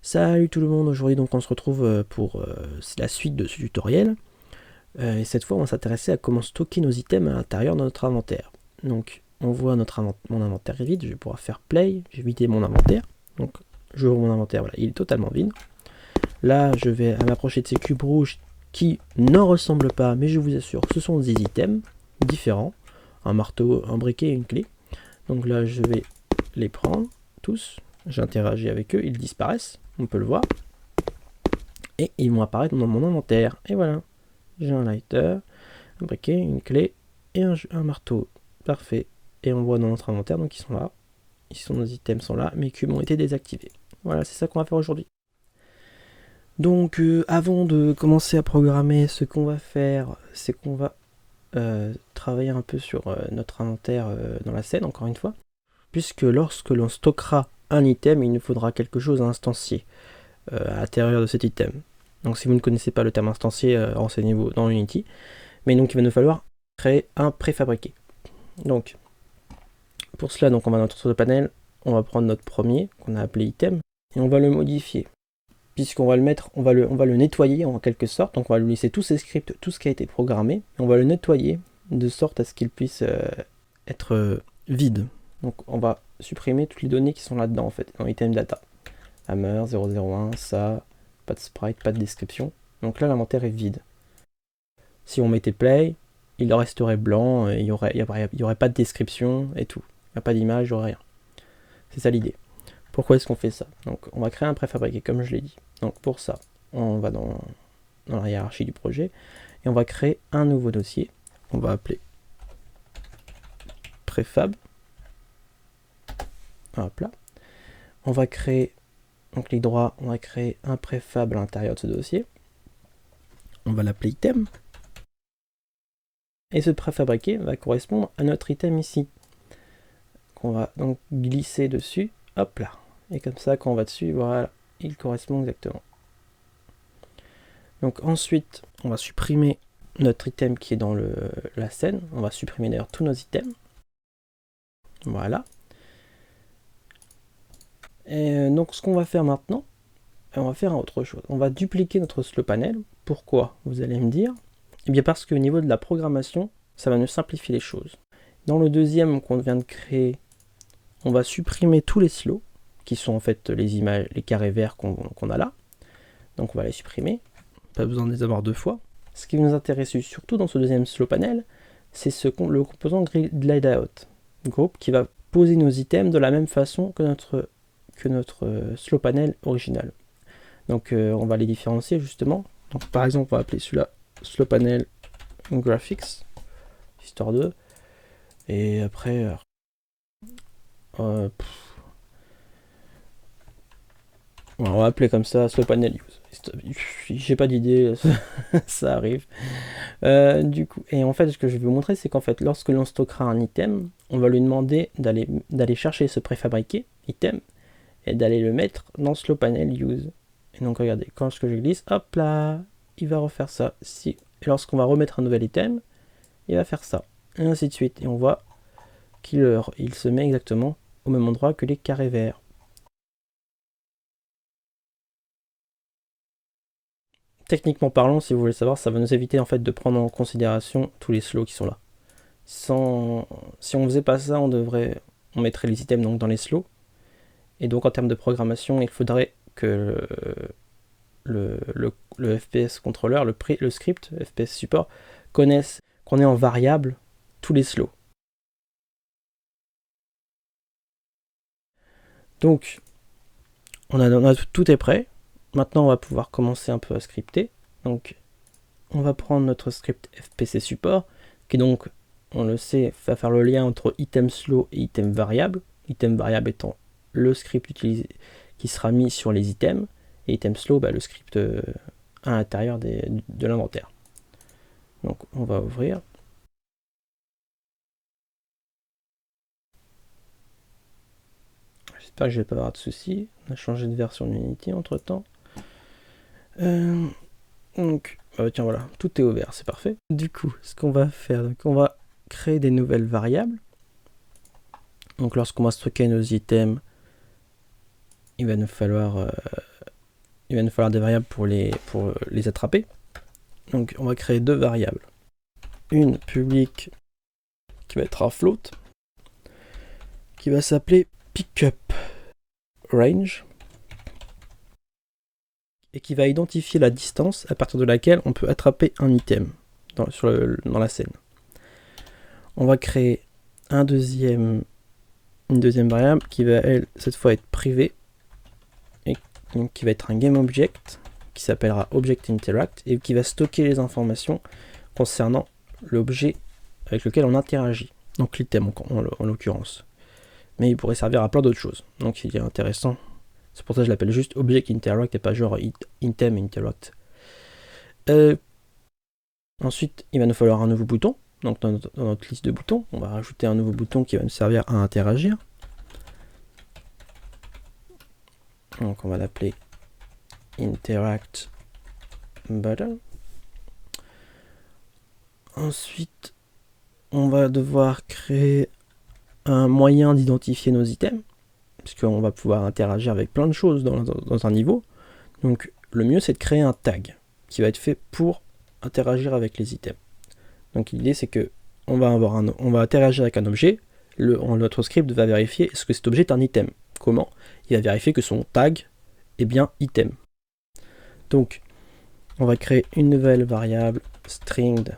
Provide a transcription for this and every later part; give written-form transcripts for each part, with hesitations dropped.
Salut tout le monde, aujourd'hui donc on se retrouve pour la suite de ce tutoriel. Et cette fois on va s'intéresser à comment stocker nos items à l'intérieur de notre inventaire. Donc on voit mon inventaire est vide, je vais pouvoir faire play, j'ai vidé mon inventaire. Donc je ouvre mon inventaire, voilà, il est totalement vide. Là je vais m'approcher de ces cubes rouges qui ne ressemblent pas, mais je vous assure ce sont des items différents. Un marteau, un briquet et une clé. Donc là je vais les prendre tous, j'interagis avec eux, ils disparaissent, on peut le voir. Et ils vont apparaître dans mon inventaire. Et voilà, j'ai un lighter, un briquet, une clé et un marteau. Parfait. Et on voit dans notre inventaire, donc ils sont là. Nos items sont là, mes cubes ont été désactivés. Voilà, c'est ça qu'on va faire aujourd'hui. Donc avant de commencer à programmer, ce qu'on va faire, c'est qu'on va travailler un peu sur notre inventaire dans la scène, encore une fois. Puisque lorsque l'on stockera un item, il nous faudra quelque chose à instancier à l'intérieur de cet item. Donc si vous ne connaissez pas le terme instancier, renseignez-vous dans Unity. Mais donc il va nous falloir créer un préfabriqué. Donc pour cela, donc on va dans notre panel, on va prendre notre premier qu'on a appelé item et on va le modifier. Puisqu'on va le mettre, on va le nettoyer en quelque sorte. Donc on va lui laisser tous ses scripts, tout ce qui a été programmé, et on va le nettoyer de sorte à ce qu'il puisse être vide. Donc on va supprimer toutes les données qui sont là-dedans en fait, dans item data. Hammer 001, ça, pas de sprite, pas de description. Donc là l'inventaire est vide. Si on mettait play, il resterait blanc, il y aurait pas de description et tout. Il n'y a pas d'image, il n'y aurait rien. C'est ça l'idée. Pourquoi est-ce qu'on fait ça? Donc on va créer un préfabriqué comme je l'ai dit. Donc pour ça, on va dans la hiérarchie du projet et on va créer un nouveau dossier. On va appeler préfab. Hop là. On va créer, donc clic droit, on va créer un préfab à l'intérieur de ce dossier. On va l'appeler item. Et ce préfabriqué va correspondre à notre item ici. Qu'on va donc glisser dessus. Hop là. Et comme ça, quand on va dessus, voilà, il correspond exactement. Donc ensuite, on va supprimer notre item qui est dans la scène. On va supprimer d'ailleurs tous nos items. Voilà. Et donc ce qu'on va faire maintenant, on va faire autre chose. On va dupliquer notre slow panel. Pourquoi? Vous allez me dire. Eh bien parce qu'au niveau de la programmation, ça va nous simplifier les choses. Dans le deuxième qu'on vient de créer, on va supprimer tous les slows, qui sont en fait les images, les carrés verts qu'on a là. Donc on va les supprimer. Pas besoin de les avoir deux fois. Ce qui nous intéresse surtout dans ce deuxième slow panel, c'est le composant glide out group qui va poser nos items de la même façon que notre slow panel original. Donc on va les différencier justement. Donc par exemple, on va appeler celui-là slow panel graphics, histoire de. Et après, on va appeler comme ça slow panel use. J'ai pas d'idée, ça arrive. Du coup, et en fait, ce que je vais vous montrer, c'est qu'en fait, lorsque l'on stockera un item, on va lui demander d'aller chercher ce préfabriqué item et d'aller le mettre dans slow panel use. Et donc regardez, quand je glisse, hop là, il va refaire ça. Et lorsqu'on va remettre un nouvel item, il va faire ça, et ainsi de suite. Et on voit qu'il se met exactement au même endroit que les carrés verts. Techniquement parlant, si vous voulez savoir, ça va nous éviter en fait de prendre en considération tous les slows qui sont là. Si on faisait pas ça, on mettrait les items donc dans les slows. Et donc en termes de programmation, il faudrait que le FPS controller, le script FPS support, connaisse qu'on est en variable tous les slows. Donc tout est prêt. Maintenant on va pouvoir commencer un peu à scripter. Donc on va prendre notre script FPC support, qui donc, on le sait, va faire le lien entre item slow et item variable. Item variable étant le script utilisé qui sera mis sur les items, et item slow, le script à l'intérieur de l'inventaire. Donc on va ouvrir. J'espère que je vais pas avoir de soucis. On a changé de version d'Unity entre temps. Donc, tiens voilà, tout est ouvert, c'est parfait. Du coup, ce qu'on va faire, donc on va créer des nouvelles variables. Donc lorsqu'on va stocker nos items, il va nous falloir il va nous falloir des variables pour les attraper. Donc on va créer deux variables. Une publique qui va être un float, qui va s'appeler pickUpRange, et qui va identifier la distance à partir de laquelle on peut attraper un item dans la scène. On va créer une deuxième variable qui va, elle, cette fois être privée, et donc qui va être un GameObject, qui s'appellera ObjectInteract, et qui va stocker les informations concernant l'objet avec lequel on interagit, donc l'item en l'occurrence. Mais il pourrait servir à plein d'autres choses, donc il est intéressant. C'est pour ça que je l'appelle juste ObjectInteract et pas genre item interact. Ensuite, il va nous falloir un nouveau bouton. Donc dans notre liste de boutons, on va rajouter un nouveau bouton qui va nous servir à interagir. Donc on va l'appeler Interact Button. Ensuite, on va devoir créer un moyen d'identifier nos items, puisqu'on va pouvoir interagir avec plein de choses dans un niveau. Donc le mieux, c'est de créer un tag qui va être fait pour interagir avec les items. Donc l'idée, c'est que on va interagir avec un objet. Notre script va vérifier est-ce que cet objet est un item. Comment? Il va vérifier que son tag est bien item. Donc on va créer une nouvelle variable stringed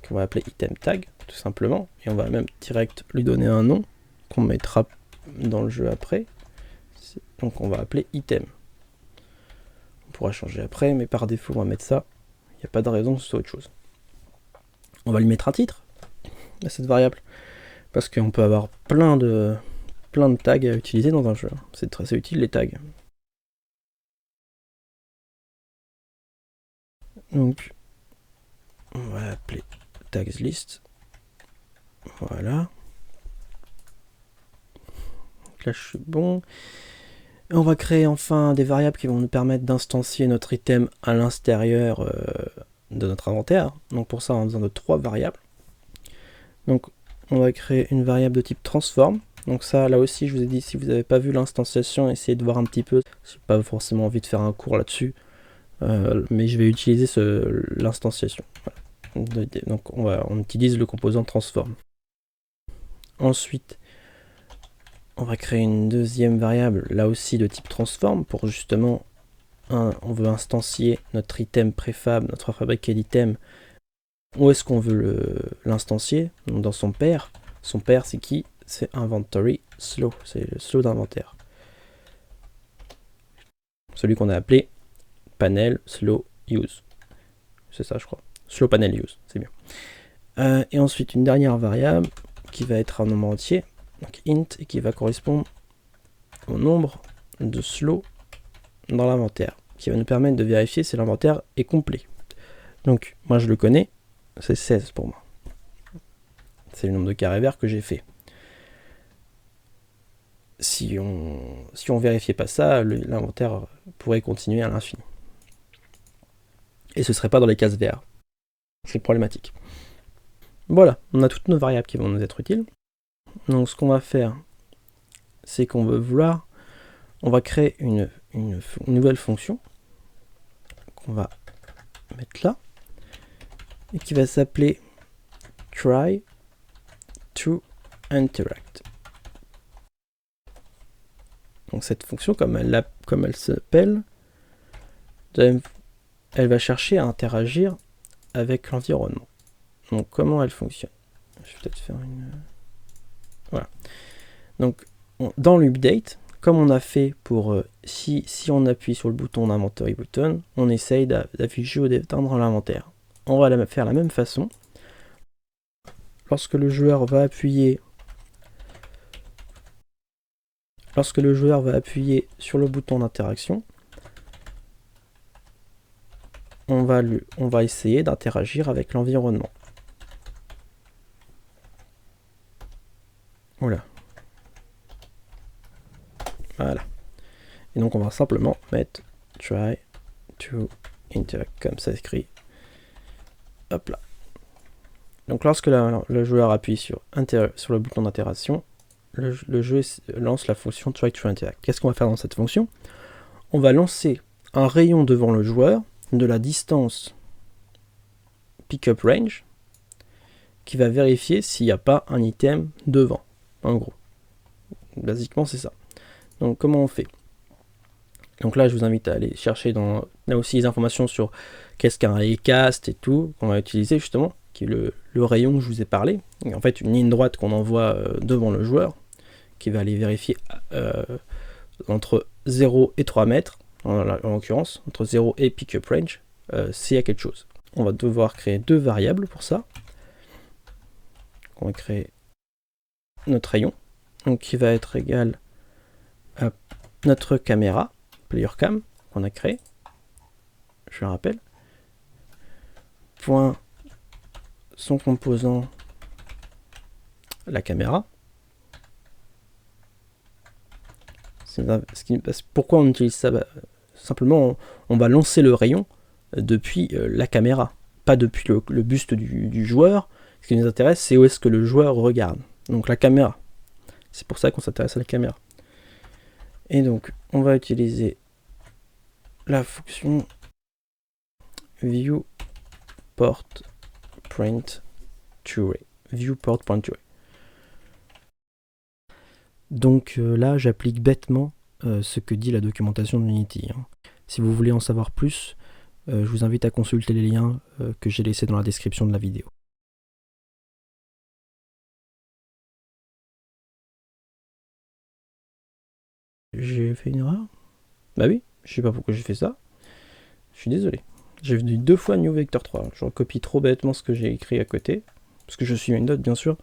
qu'on va appeler item tag tout simplement, et on va même direct lui donner un nom qu'on mettra dans le jeu après. Donc on va appeler item. On pourra changer après, mais par défaut on va mettre ça. Il n'y a pas de raison que ce soit autre chose. On va lui mettre un titre à cette variable, parce qu'on peut avoir plein de tags à utiliser dans un jeu. C'est très utile les tags. Donc on va appeler tagsList. Voilà. Donc là je suis bon. Et on va créer enfin des variables qui vont nous permettre d'instancier notre item à l'intérieur de notre inventaire. Donc pour ça on a besoin de 3 variables. Donc on va créer une variable de type transform. Donc ça là aussi je vous ai dit, si vous n'avez pas vu l'instanciation, essayez de voir un petit peu. J'ai pas forcément envie de faire un cours là-dessus, mais je vais utiliser l'instanciation. Voilà. Donc on utilise le composant transform. Ensuite on va créer une deuxième variable là aussi de type transform pour justement on veut instancier notre item préfab, notre fabriqué d'item. Où est-ce qu'on veut l'instancier? Dans son pair. Son pair c'est qui? C'est inventory slow, c'est le slow d'inventaire. Celui qu'on a appelé panel slow use. C'est ça je crois. Slow panel use, c'est bien. Et ensuite une dernière variable qui va être un nombre entier, donc int, et qui va correspondre au nombre de slow dans l'inventaire, qui va nous permettre de vérifier si l'inventaire est complet. Donc moi je le connais, c'est 16 pour moi. C'est le nombre de carrés verts que j'ai fait. Si on vérifiait pas ça, l'inventaire pourrait continuer à l'infini. Et ce serait pas dans les cases vertes. C'est problématique. Voilà, on a toutes nos variables qui vont nous être utiles. Donc ce qu'on va faire, c'est qu'on on va créer une nouvelle fonction qu'on va mettre là, et qui va s'appeler try to interact. Donc cette fonction, comme elle s'appelle, elle va chercher à interagir avec l'environnement. Donc comment elle fonctionne? Je vais peut-être faire une... Voilà. Donc dans l'update, comme on a fait pour si on appuie sur le bouton inventory button, on essaye d'afficher ou d'éteindre l'inventaire. On va faire la même façon. Lorsque le joueur va appuyer sur le bouton d'interaction, on va essayer d'interagir avec l'environnement. Voilà. Et donc on va simplement mettre try to interact, comme ça écrit. Hop là. Donc lorsque le joueur appuie sur le bouton d'interaction, le jeu lance la fonction try to interact. Qu'est-ce qu'on va faire dans cette fonction? On va lancer un rayon devant le joueur de la distance pickup range qui va vérifier s'il n'y a pas un item devant, en gros. Basiquement, c'est ça. Donc, comment on fait? Donc là, je vous invite à aller chercher là aussi les informations sur qu'est-ce qu'un raycast et tout, qu'on va utiliser justement, qui est le rayon que je vous ai parlé. Et en fait, une ligne droite qu'on envoie devant le joueur, qui va aller vérifier entre 0 et 3 mètres, en l'occurrence, entre 0 et pickup range, s'il y a quelque chose. On va devoir créer deux variables pour ça. On va créer notre rayon, donc qui va être égal à notre caméra, player cam, qu'on a créé, je le rappelle, point son composant, la caméra. Pourquoi on utilise ça? Simplement, on va lancer le rayon depuis la caméra, pas depuis le buste du joueur. Ce qui nous intéresse, c'est où est-ce que le joueur regarde. Donc la caméra. C'est pour ça qu'on s'intéresse à la caméra. Et donc, on va utiliser la fonction viewPortPrintToArray. viewPortPrintToArray. Donc là, j'applique bêtement ce que dit la documentation d'Unity. Si vous voulez en savoir plus, je vous invite à consulter les liens que j'ai laissés dans la description de la vidéo. J'ai fait une erreur? Bah oui, je sais pas pourquoi j'ai fait ça. Je suis désolé. J'ai venu 2 fois New Vector 3. Je recopie trop bêtement ce que j'ai écrit à côté. Parce que je suis une note, bien sûr.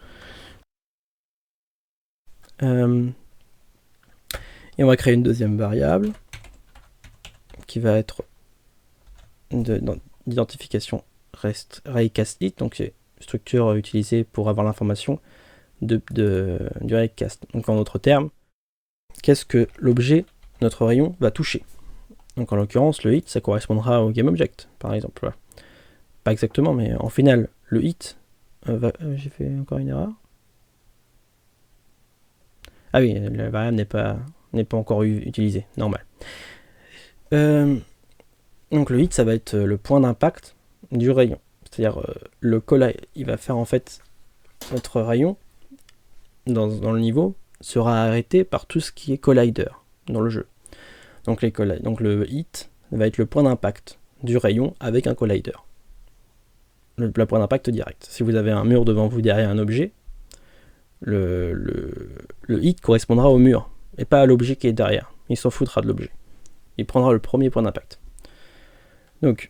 Et on va créer une deuxième variable qui va être d'identification raycast_it, donc c'est une structure utilisée pour avoir l'information du raycast. Donc en d'autres termes, qu'est-ce que l'objet, notre rayon, va toucher? Donc en l'occurrence, le hit, ça correspondra au GameObject, par exemple. Voilà. Pas exactement, mais en final, le hit j'ai fait encore une erreur. Ah oui, la variable n'est pas encore utilisée, normal. Donc le hit, ça va être le point d'impact du rayon. C'est-à-dire le collide, il va faire en fait notre rayon dans le niveau sera arrêté par tout ce qui est collider dans le jeu. Donc le hit va être le point d'impact du rayon avec un collider. Le point d'impact direct. Si vous avez un mur devant vous derrière un objet, le hit correspondra au mur et pas à l'objet qui est derrière. Il s'en foutra de l'objet. Il prendra le premier point d'impact. Donc,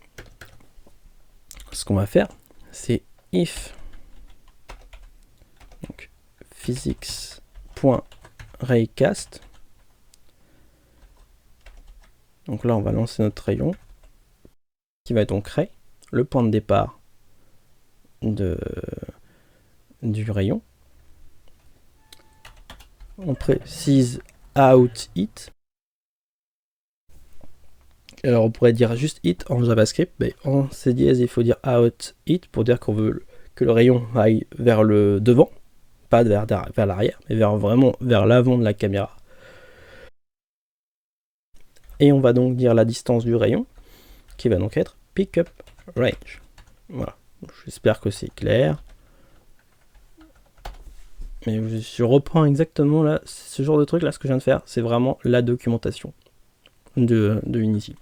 ce qu'on va faire, c'est if physics.raycast. Donc là, on va lancer notre rayon qui va donc créer le point de départ du rayon. On précise out it. Alors on pourrait dire juste it en JavaScript, mais en C#, il faut dire out it pour dire qu'on veut que le rayon aille vers le devant, pas vers l'arrière, mais vraiment vers l'avant de la caméra. Et on va donc dire la distance du rayon, qui va donc être pickup range. Voilà, j'espère que c'est clair. Mais je reprends exactement là, ce genre de truc là, ce que je viens de faire, c'est vraiment la documentation de Unity.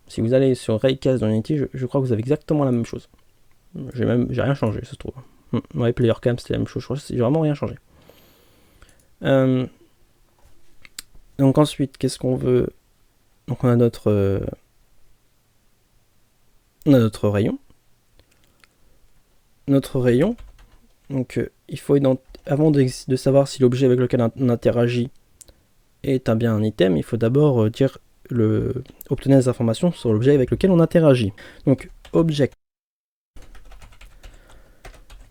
Si vous allez sur Raycast dans Unity, je crois que vous avez exactement la même chose. J'ai rien changé, ça se trouve. Ouais, PlayerCam c'était la même chose, je crois que j'ai vraiment rien changé. Donc ensuite, qu'est-ce qu'on veut? Donc on a notre rayon. Notre rayon, donc il faut avant de savoir si l'objet avec lequel on interagit est bien un item, il faut d'abord obtenir des informations sur l'objet avec lequel on interagit. Donc object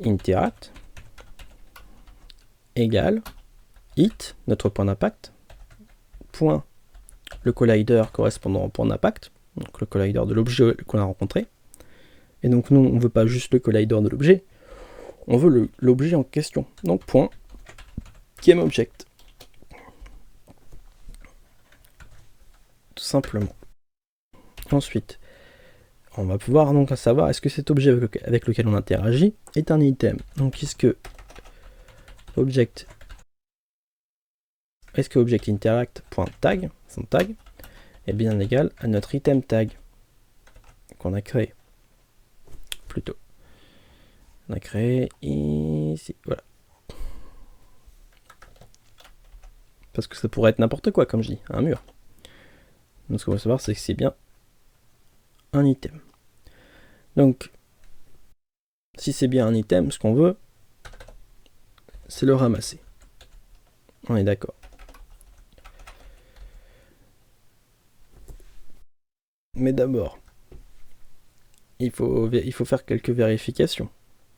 interact égale it, notre point d'impact, point le collider correspondant au point d'impact, donc le collider de l'objet qu'on a rencontré. Et donc nous, on ne veut pas juste le collider de l'objet, on veut l'objet en question. Donc point GameObject. Tout simplement. Ensuite, on va pouvoir donc savoir est-ce que cet objet avec lequel on interagit est un item. Donc puisque object interact.tag, son tag, est bien égal à notre item tag qu'on a créé. Plutôt. On a créé ici, voilà. Parce que ça pourrait être n'importe quoi, comme je dis, un mur. Donc ce qu'on va savoir, c'est que c'est bien un item. Donc, si c'est bien un item, ce qu'on veut, c'est le ramasser. On est d'accord. Mais d'abord, il faut faire quelques vérifications.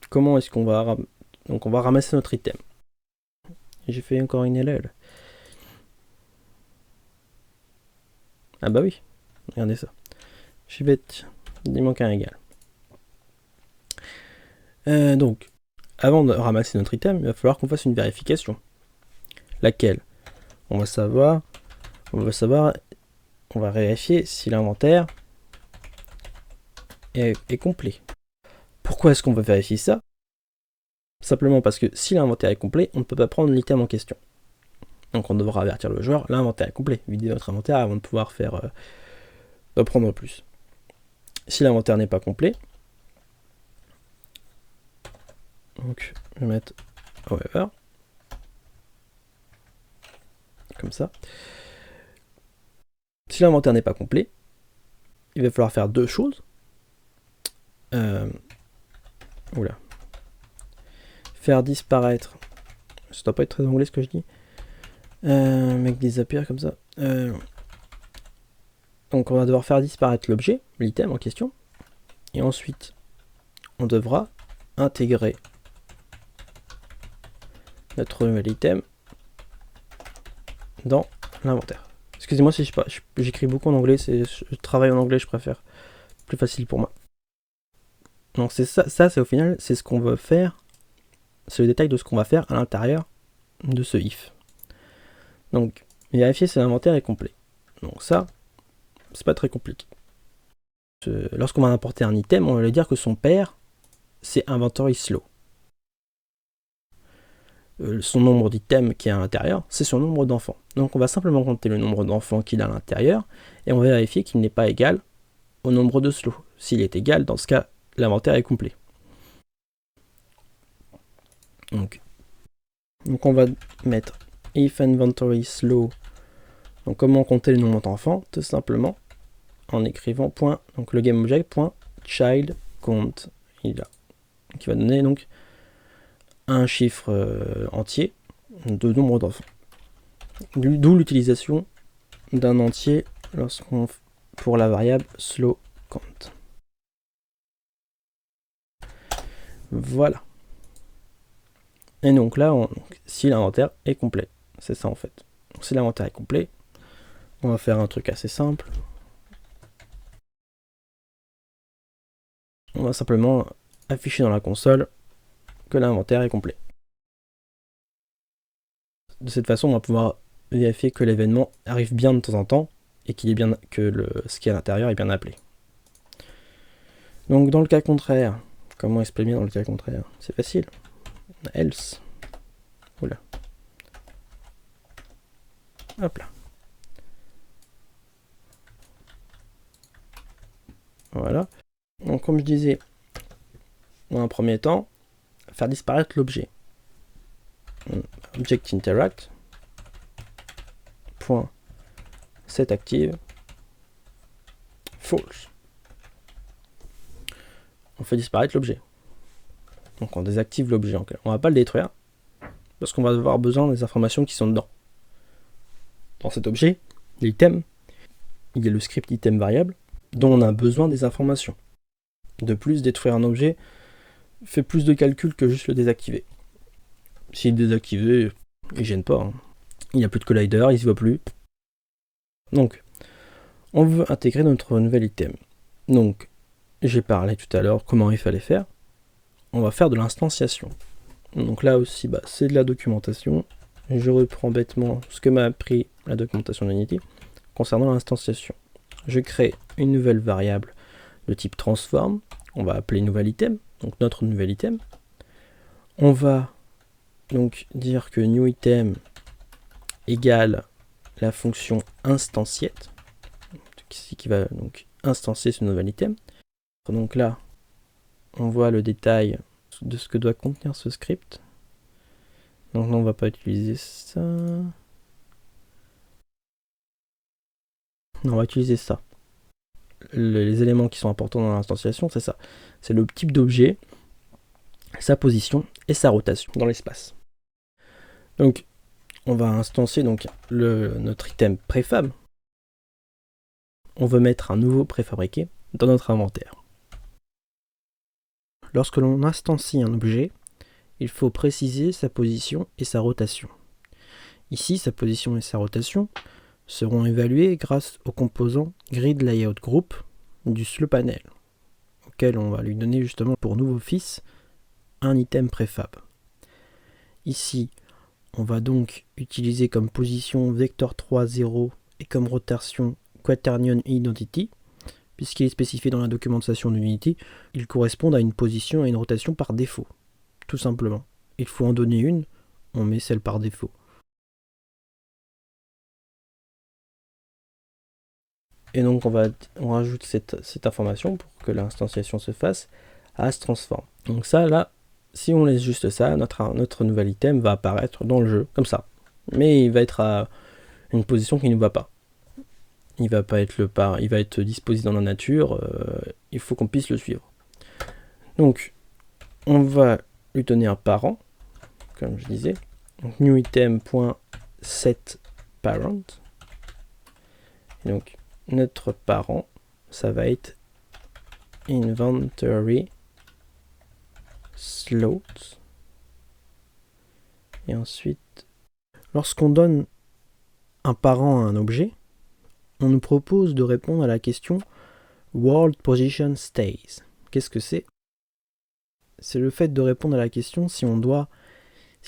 Comment est-ce qu'on va... Donc on va ramasser notre item. J'ai fait encore une LL. Ah bah oui, regardez ça. Je suis bête, il manque un égal. Donc, avant de ramasser notre item, il va falloir qu'on fasse une vérification. Laquelle? On va vérifier si l'inventaire est complet. Pourquoi est-ce qu'on veut vérifier ça? Simplement parce que si l'inventaire est complet, on ne peut pas prendre l'item en question. Donc on devra avertir le joueur, l'inventaire est complet. Videz votre inventaire avant de pouvoir de prendre plus. Si l'inventaire n'est pas complet, donc je vais mettre however, comme ça. Si l'inventaire n'est pas complet, il va falloir faire deux choses. Faire disparaître. Ça doit pas être très anglais ce que je dis. Make disappear comme ça. Donc on va devoir faire disparaître l'objet, l'item en question. Et ensuite, on devra intégrer notre nouvel item dans l'inventaire. Excusez-moi si j'écris beaucoup en anglais, je travaille en anglais, je préfère. Plus facile pour moi. Donc c'est ça c'est au final, c'est ce qu'on veut faire. C'est le détail de ce qu'on va faire à l'intérieur de ce if. Donc, vérifier si l'inventaire est complet. Donc ça, c'est pas très compliqué. Lorsqu'on va importer un item, on va lui dire que son père, c'est inventory slow. Son nombre d'items qui est à l'intérieur, c'est son nombre d'enfants. Donc on va simplement compter le nombre d'enfants qu'il a à l'intérieur, et on va vérifier qu'il n'est pas égal au nombre de slow. S'il est égal, dans ce cas, l'inventaire est complet. Donc on va mettre if inventory slow. Donc comment compter le nombre d'enfants? Tout simplement en écrivant point, donc le GameObject.child count. Il a, qui va donner donc un chiffre entier de nombre d'enfants. D'où l'utilisation d'un entier pour la variable slow count. Voilà. Et donc là, si l'inventaire est complet, c'est ça en fait. Donc, si l'inventaire est complet, on va faire un truc assez simple. On va simplement afficher dans la console que l'inventaire est complet. De cette façon, on va pouvoir vérifier que l'événement arrive bien de temps en temps et qu'il est bien que ce qui est à l'intérieur est bien appelé. Donc dans le cas contraire, comment exprimer dans le cas contraire? C'est facile. Else. Oula. Hop là. Voilà. Donc comme je disais, dans un premier temps, faire disparaître l'objet. Object interact point set active false. On fait disparaître l'objet. Donc on désactive l'objet. On va pas le détruire parce qu'on va avoir besoin des informations qui sont dedans. Dans cet objet, l'item, il y a le script item variable dont on a besoin des informations. De plus, détruire un objet fait plus de calculs que juste le désactiver. S'il est désactivé, il gêne pas. Hein. Il n'y a plus de collider, il se voit plus. Donc, on veut intégrer notre nouvel item. Donc, j'ai parlé tout à l'heure comment il fallait faire. On va faire de l'instanciation. Donc là aussi, c'est de la documentation. Je reprends bêtement ce que m'a appris la documentation d'Unity concernant l'instanciation. je crée une nouvelle variable de type transform. On va appeler nouvel item, donc notre nouvel item. On va donc dire que new item égale la fonction instantiate, qui va donc instancier ce nouvel item. Donc là, on voit le détail de ce que doit contenir ce script. Donc là, on va pas utiliser ça. Non, on va utiliser ça. Les éléments qui sont importants dans l'instanciation, c'est ça. C'est le type d'objet, sa position et sa rotation dans l'espace. Donc, on va instancier donc notre item préfab. On veut mettre un nouveau préfabriqué dans notre inventaire. Lorsque l'on instancie un objet, il faut préciser sa position et sa rotation. Ici, sa position et sa rotation seront évaluées grâce au composant Grid Layout Group du SLEPanel, auquel on va lui donner justement pour nouveau fils un item préfab. Ici, on va donc utiliser comme position vector3 0 et comme rotation quaternion identity, puisqu'il est spécifié dans la documentation d'Unity, ils correspondent à une position et une rotation par défaut, tout simplement. Il faut en donner une, on met celle par défaut. Et donc on rajoute cette information pour que l'instanciation se fasse à se transforme. Donc ça là, si on laisse juste ça, notre nouvel item va apparaître dans le jeu, comme ça. Mais il va être à une position qui ne va pas. Il va pas être il va être disposé dans la nature, il faut qu'on puisse le suivre. Donc on va lui donner un parent, comme je disais. Donc new item.setParent. Et donc notre parent, ça va être inventory slot. Et ensuite, lorsqu'on donne un parent à un objet, on nous propose de répondre à la question World Position Stays. Qu'est-ce que c'est? C'est le fait de répondre à la question si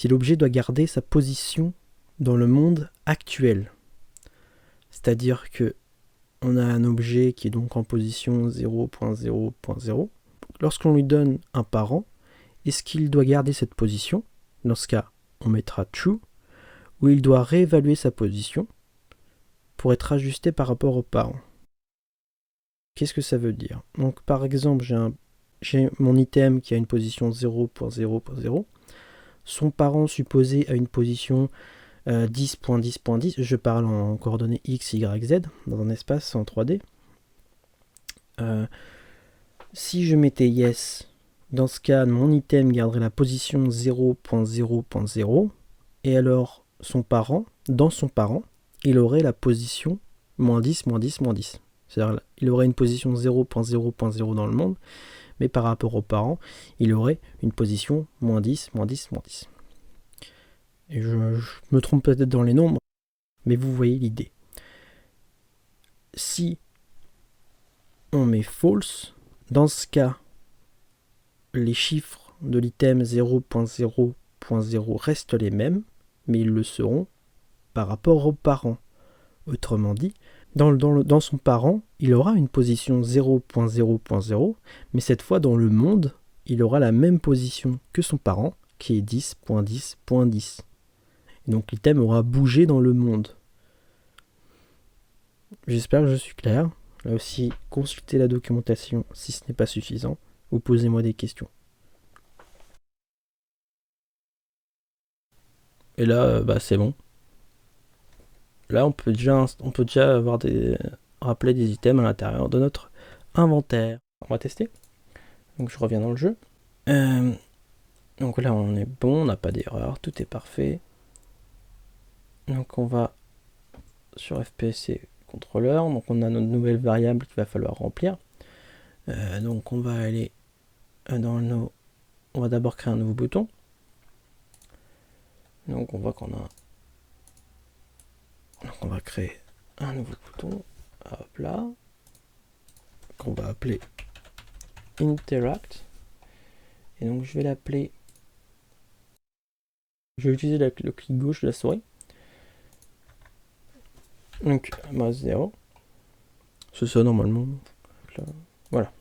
l'objet doit garder sa position dans le monde actuel. C'est-à-dire que on a un objet qui est donc en position 0.0.0. Lorsqu'on lui donne un parent, est-ce qu'il doit garder cette position? Dans ce cas, on mettra true, ou il doit réévaluer sa position pour être ajusté par rapport au parent. Qu'est-ce que ça veut dire? Donc par exemple, j'ai mon item qui a une position 0.0.0. Son parent supposé a une position 10.10.10. Je parle en coordonnées x, y, z dans un espace en 3D. Si je mettais yes, dans ce cas, mon item garderait la position 0.0.0. Et alors, dans son parent, il aurait la position moins 10, moins 10, moins 10. C'est-à-dire, il aurait une position 0.0.0 dans le monde, mais par rapport aux parents, il aurait une position moins 10, moins 10, moins 10. Et je me trompe peut-être dans les nombres, mais vous voyez l'idée. Si on met false, dans ce cas, les chiffres de l'item 0.0.0 restent les mêmes, mais ils le seront par rapport aux parents. Autrement dit, dans son parent, il aura une position 0.0.0, mais cette fois dans le monde, il aura la même position que son parent, qui est 10.10.10. Et donc l'item aura bougé dans le monde. J'espère que je suis clair. Là aussi, consultez la documentation si ce n'est pas suffisant, ou posez-moi des questions. Et là, c'est bon. Là, on peut déjà rappeler des items à l'intérieur de notre inventaire. On va tester. Donc je reviens dans le jeu. Donc là, on est bon, on n'a pas d'erreur, tout est parfait. Donc on va sur FPC contrôleur. Donc on a notre nouvelle variable qu'il va falloir remplir. Donc on va aller on va d'abord créer un nouveau bouton. Donc on voit qu'on a. Donc on va créer un nouveau bouton. Hop là. Qu'on va appeler Interact. Et donc je vais l'appeler. Je vais utiliser le clic gauche de la souris. Donc mouse 0. C'est ça normalement. Là, voilà.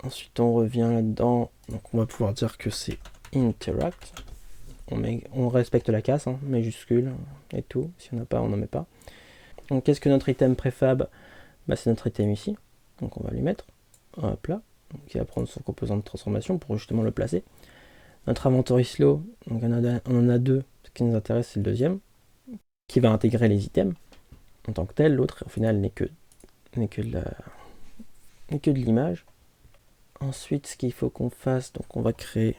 Ensuite on revient là-dedans. Donc on va pouvoir dire que c'est interact. On respecte la casse, hein, majuscule et tout. Si on n'a pas, on n'en met pas. Donc qu'est-ce que notre item préfab? Bah, c'est notre item ici. Donc on va lui mettre. Hop là. Donc il va prendre son composant de transformation pour justement le placer. Notre inventory slow, donc on en a deux. Ce qui nous intéresse, c'est le deuxième, qui va intégrer les items en tant que tel. L'autre, au final, n'est que de l'image. Ensuite, ce qu'il faut qu'on fasse, donc on va créer.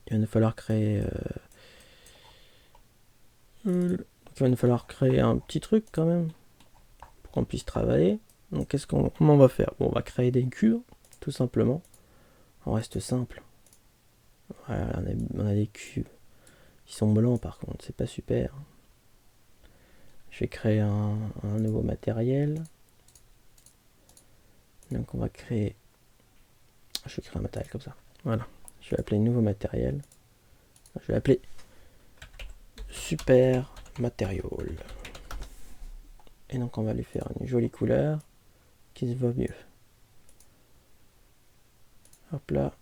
Il va nous falloir créer. Il va nous falloir créer un petit truc quand même pour qu'on puisse travailler. Donc comment on va faire? Bon, on va créer des cubes, tout simplement. On reste simple. Voilà, on a des cubes. Ils sont blancs par contre, c'est pas super. Je vais créer un nouveau matériel. Donc on va créer. Je vais créer un matériel comme ça. Voilà. Je vais appeler nouveau matériel. Je vais appeler super matériel. Et donc on va lui faire une jolie couleur qui se voit mieux. Hop là.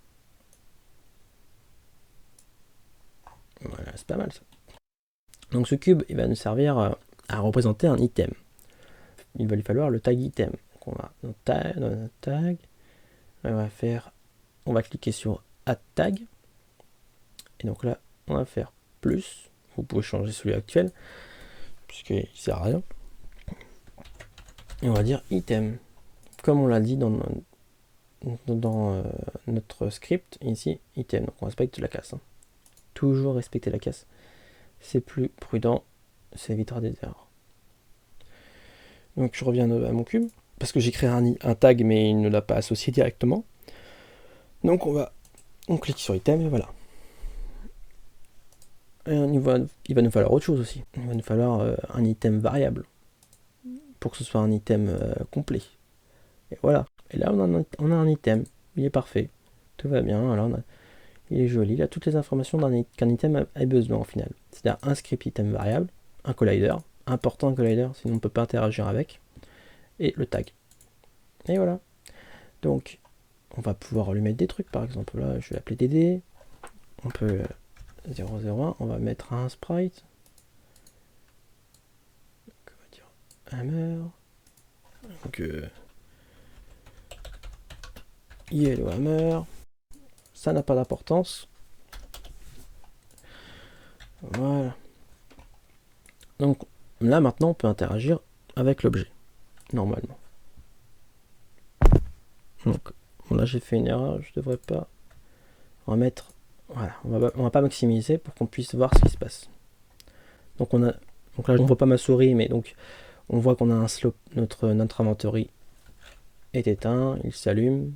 Voilà, c'est pas mal ça. Donc ce cube, il va nous servir à représenter un item. Il va lui falloir le tag item. Donc on va dans notre tag, on va cliquer sur add tag. Et donc là, on va faire plus. Vous pouvez changer celui actuel, puisqu'il sert à rien. Et on va dire item. Comme on l'a dit dans notre script, ici, item. Donc on respecte la casse. Hein. Toujours respecter la casse. C'est plus prudent, ça évitera des erreurs. Donc je reviens à mon cube, parce que j'ai créé un tag, mais il ne l'a pas associé directement. Donc on clique sur item, et voilà. Et il va nous falloir autre chose aussi. Il va nous falloir un item variable, pour que ce soit un item complet. Et voilà. Et là, on a un item. Il est parfait. Tout va bien. Alors, il est joli. Il a toutes les informations qu'un item a besoin au final. C'est-à-dire un script item variable, un collider, important un collider, sinon on ne peut pas interagir avec, et le tag. Et voilà. Donc, on va pouvoir lui mettre des trucs. Par exemple, là, je vais l'appeler DD. On peut 001. On va mettre un sprite. Donc, on va dire hammer. Donc, yellow hammer. Ça n'a pas d'importance. Voilà. Donc là maintenant on peut interagir avec l'objet, normalement. Donc bon, là j'ai fait une erreur, je devrais pas remettre. Voilà, on va pas maximiser pour qu'on puisse voir ce qui se passe. Donc là on voit pas ma souris, mais donc on voit qu'on a un slope, notre inventory est éteint, il s'allume.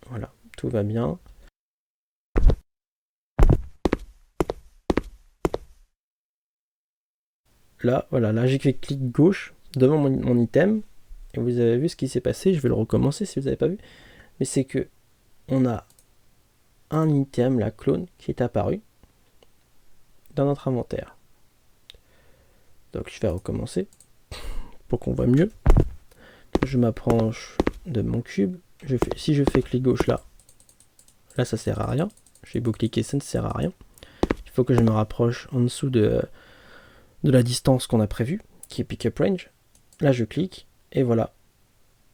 Voilà, tout va bien. Là, voilà, là j'ai fait clic gauche devant mon item, et vous avez vu ce qui s'est passé. Je vais le recommencer si vous n'avez pas vu, mais c'est que on a un item, la clone, qui est apparu dans notre inventaire. Donc je vais recommencer pour qu'on voit mieux. Je m'approche de mon cube. Si je fais clic gauche là ça sert à rien. J'ai beau cliquer, ça ne sert à rien. Il faut que je me rapproche en dessous de la distance qu'on a prévue, qui est pickup range. Là je clique et voilà,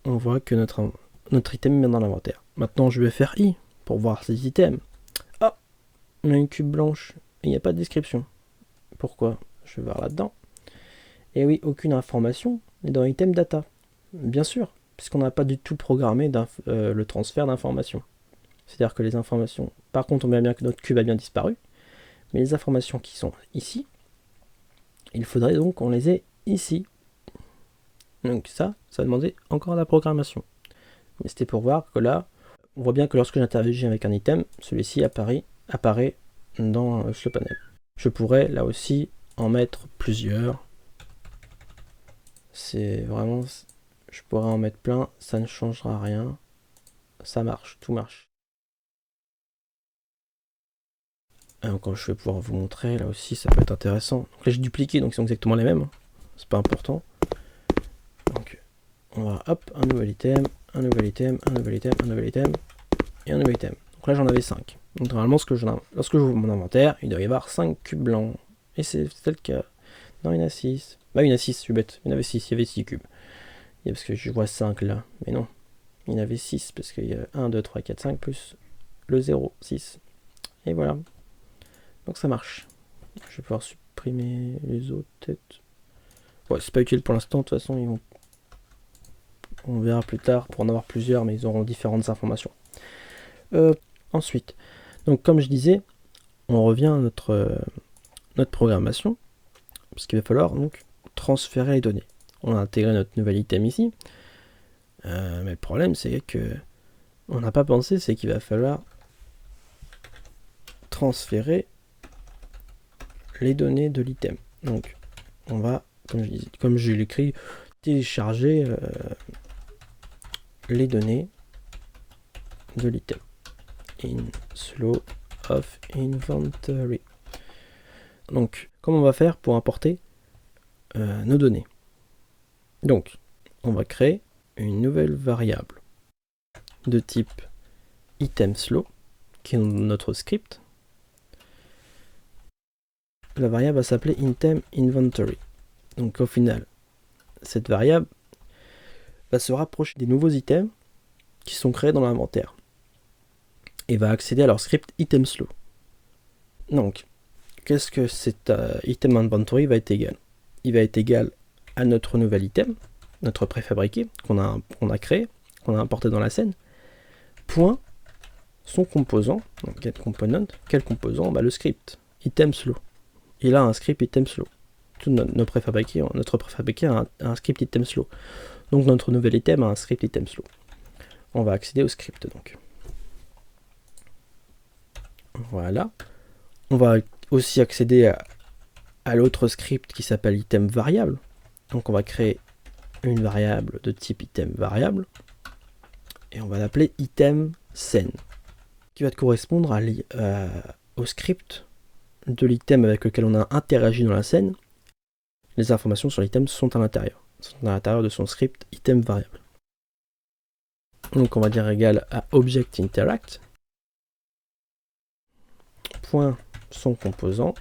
on voit que notre item est dans l'inventaire. Maintenant je vais faire I pour voir ces items. Ah, on a une cube blanche et il n'y a pas de description. Pourquoi? Je vais voir là-dedans. Et oui, aucune information est dans item data. Bien sûr, puisqu'on n'a pas du tout programmé le transfert d'informations. C'est-à-dire que les informations, par contre on voit bien que notre cube a bien disparu, mais les informations qui sont ici, il faudrait donc qu'on les ait ici. Donc ça demandait encore de la programmation. Mais c'était pour voir que là, on voit bien que lorsque j'interagis avec un item, celui-ci apparaît dans ce panel. Je pourrais là aussi en mettre plusieurs. C'est vraiment... Je pourrais en mettre plein, ça ne changera rien. Ça marche, tout marche. Quand je vais pouvoir vous montrer, là aussi ça peut être intéressant. Donc là j'ai dupliqué, donc ils sont exactement les mêmes. C'est pas important. Donc on va, hop, un nouvel item, un nouvel item, un nouvel item, un nouvel item, et un nouvel item. Donc là, j'en avais 5. Donc normalement, lorsque j'ouvre mon inventaire, il doit y avoir 5 cubes blancs. Et c'est le cas. Non, il y en a 6. Bah, il y en a 6, je suis bête. Il y en avait 6, il y avait 6 cubes. Et parce que je vois 5 là. Mais non, il y en avait 6, parce qu'il y a 1, 2, 3, 4, 5, plus le 0, 6. Et voilà. Donc ça marche. Je vais pouvoir supprimer les autres têtes. Ouais, c'est pas utile pour l'instant, de toute façon, on verra plus tard pour en avoir plusieurs, mais ils auront différentes informations. Ensuite, donc comme je disais, on revient à notre programmation, parce qu'il va falloir donc transférer les données. On a intégré notre nouvel item ici, mais le problème c'est que on n'a pas pensé, c'est qu'il va falloir transférer les données de l'item. Donc on va, comme je l'écris, télécharger les données de l'item. In slow of inventory. Donc, comment on va faire pour importer nos données? Donc, on va créer une nouvelle variable de type itemSlow, qui est notre script. La variable va s'appeler itemInventory. Donc, au final, cette variable va se rapprocher des nouveaux items qui sont créés dans l'inventaire et va accéder à leur script itemSlow. Donc, qu'est-ce que cet itemInventory va être égal? Il va être égal à notre nouvel item, notre préfabriqué qu'on a créé, qu'on a importé dans la scène, point son composant, donc get component, quel composant? Bah, le script, itemSlow. Il a un script itemSlow. Tout notre préfabriqué a un script itemSlow. Donc notre nouvel item a un script itemSlow. On va accéder au script donc. Voilà. On va aussi accéder à l'autre script qui s'appelle item variable. Donc on va créer une variable de type item variable et on va l'appeler item scène, qui va correspondre au script de l'item avec lequel on a interagi dans la scène. Les informations sur l'item sont à l'intérieur de son script item variable. Donc on va dire égal à object interact point son composant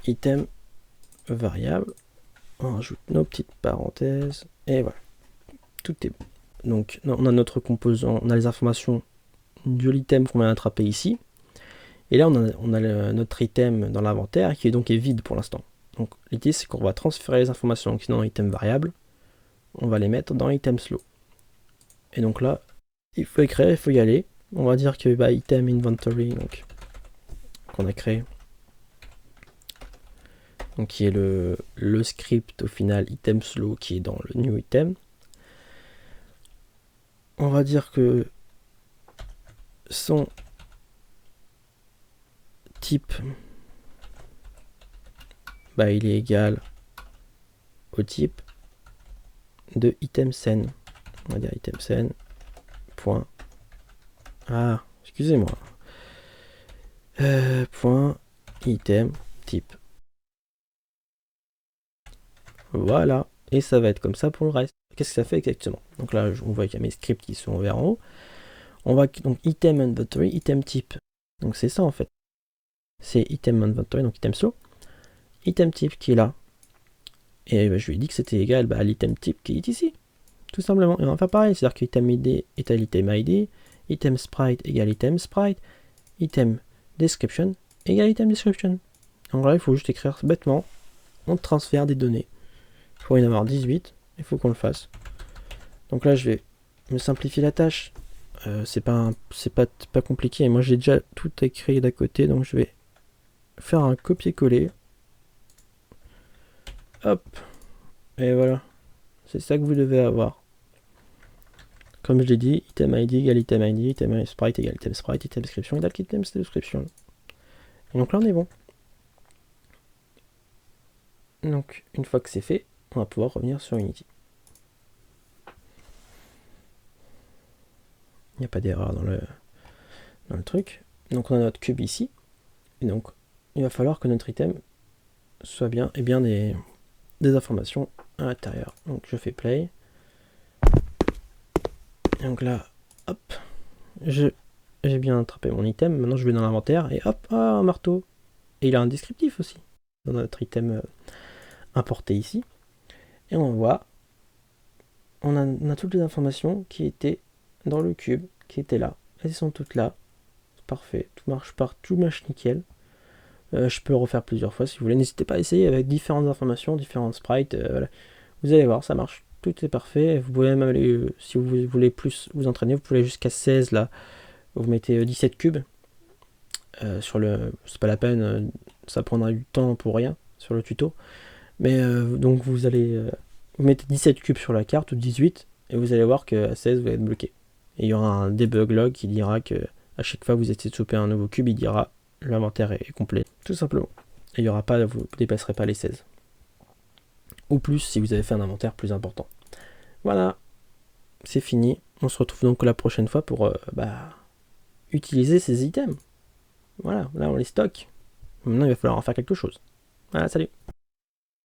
item variable. On rajoute nos petites parenthèses et voilà, tout est bon. Donc on a notre composant, on a les informations de l'item qu'on vient d'attraper ici. Et là, on a notre item dans l'inventaire qui est vide pour l'instant. Donc l'idée, c'est qu'on va transférer les informations qui sont dans l'item variable. On va les mettre dans item slow. Et donc là, il faut écrire, il faut y aller. On va dire que item inventory, donc qu'on a créé, donc qui est le script au final item slow qui est dans le new item. On va dire que son type, il est égal au type de item scène. On va dire item scène point. Ah, excusez-moi. Point item type. Voilà. Et ça va être comme ça pour le reste. Qu'est-ce que ça fait exactement? Donc là, on voit qu'il y a mes scripts qui sont vers en haut. On va donc item inventory, item type. Donc c'est ça en fait. C'est item inventory, donc item slow. Item type qui est là. Et je lui ai dit que c'était égal à l'item type qui est ici. Tout simplement. Et on va faire pareil. C'est-à-dire que item ID est à l'item ID. Item sprite égale item sprite. Item description égale item description. Donc là, il faut juste écrire bêtement. On transfère des données. Il faut y en avoir 18. Il faut qu'on le fasse. Donc là, je vais me simplifier la tâche. C'est pas compliqué. Moi, j'ai déjà tout écrit d'à côté. Donc je vais faire un copier-coller. Hop. Et voilà. C'est ça que vous devez avoir. Comme je l'ai dit, item ID égale item ID, item sprite égale item sprite, item description égale item description. Et donc là, on est bon. Donc, une fois que c'est fait, on va pouvoir revenir sur Unity. Il n'y a pas d'erreur dans le truc. Donc, on a notre cube ici. Et donc, il va falloir que notre item soit bien, et bien des informations à l'intérieur. Donc je fais play. Et donc là, hop, j'ai bien attrapé mon item. Maintenant je vais dans l'inventaire et hop, un marteau. Et il a un descriptif aussi dans notre item importé ici. Et on voit, on a toutes les informations qui étaient dans le cube, qui étaient là. Elles sont toutes là. Parfait, tout marche nickel. Je peux le refaire plusieurs fois si vous voulez. N'hésitez pas à essayer avec différentes informations, différentes sprites. Voilà. Vous allez voir, ça marche. Tout est parfait. Vous pouvez même aller, si vous voulez plus vous entraîner, vous pouvez aller jusqu'à 16 là. Vous mettez 17 cubes. C'est pas la peine, ça prendra du temps pour rien sur le tuto. Mais donc vous mettez 17 cubes sur la carte ou 18 et vous allez voir qu'à 16 vous allez être bloqué. Et il y aura un debug log qui dira que à chaque fois que vous essayez de choper un nouveau cube, il dira l'inventaire est complet, tout simplement. Et il y aura pas, vous ne dépasserez pas les 16. Ou plus si vous avez fait un inventaire plus important. Voilà, c'est fini. On se retrouve donc la prochaine fois pour utiliser ces items. Voilà, là on les stocke. Maintenant il va falloir en faire quelque chose. Voilà, salut.